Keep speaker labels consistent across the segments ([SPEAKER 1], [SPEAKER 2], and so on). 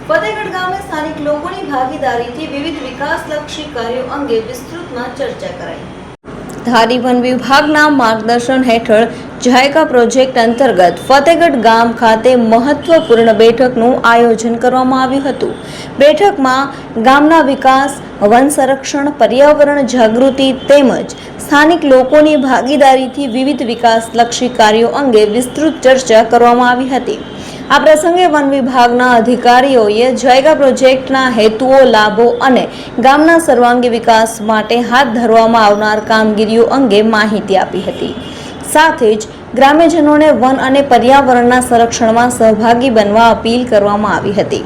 [SPEAKER 1] ફતેહગઢ ગામે સ્થાનિક લોકોની ભાગીદારીથી વિવિધ વિકાસલક્ષી કાર્યો અંગે વિસ્તૃતમાં ચર્ચા કરાઈ। ધારી વન વિભાગના માર્ગદર્શન હેઠળ જાયકા પ્રોજેક્ટ અંતર્ગત ફતેહગઢ ગામ ખાતે મહત્વપૂર્ણ બેઠકનું આયોજન કરવામાં આવ્યું હતું। બેઠકમાં ગામના વિકાસ, વન સંરક્ષણ, પર્યાવરણ જાગૃતિ તેમજ સ્થાનિક લોકોની ભાગીદારીથી વિવિધ વિકાસલક્ષી કાર્યો અંગે વિસ્તૃત ચર્ચા કરવામાં આવી હતી। આ પ્રસંગે વન વિભાગના અધિકારીઓએ જાયકા પ્રોજેક્ટના હેતુઓ, લાભો અને ગામના સર્વાંગી વિકાસ માટે હાથ ધરવામાં આવનાર કામગીરીઓ અંગે માહિતી આપી હતી। સાથે જ ગ્રામ્યજનોને વન અને પર્યાવરણના સંરક્ષણમાં સહભાગી બનવા અપીલ કરવામાં આવી હતી।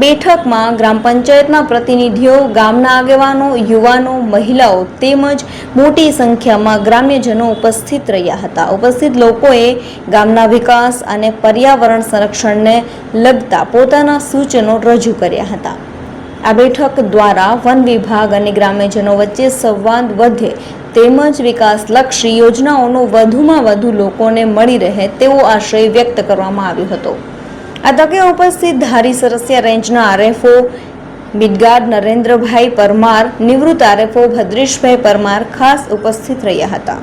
[SPEAKER 1] બેઠકમાં ગ્રામ પંચાયતના પ્રતિનિધિઓ, ગામના આગેવાનો, યુવાનો, મહિલાઓ તેમજ મોટી સંખ્યામાં ગ્રામ્યજનો ઉપસ્થિત રહ્યા હતા। ઉપસ્થિત લોકોએ ગામના વિકાસ અને પર્યાવરણ સંરક્ષણને લગતા પોતાના સૂચનો રજૂ કર્યા હતા। આ બેઠક દ્વારા વન વિભાગ અને ગ્રામ્યજનો વચ્ચે સંવાદ વધે તેમજ વિકાસલક્ષી યોજનાઓનો વધુમાં વધુ લોકોને મળી રહે તેવો આશય વ્યક્ત કરવામાં આવ્યો હતો। આ તકે ઉપસ્થિત ધારી સરસિયા રેન્જના આરએફઓ મિડગાર્ડ નરેન્દ્રભાઈ પરમાર, નિવૃત્ત આરએફઓ ભદ્રેશભાઈ પરમાર ખાસ ઉપસ્થિત રહ્યા હતા।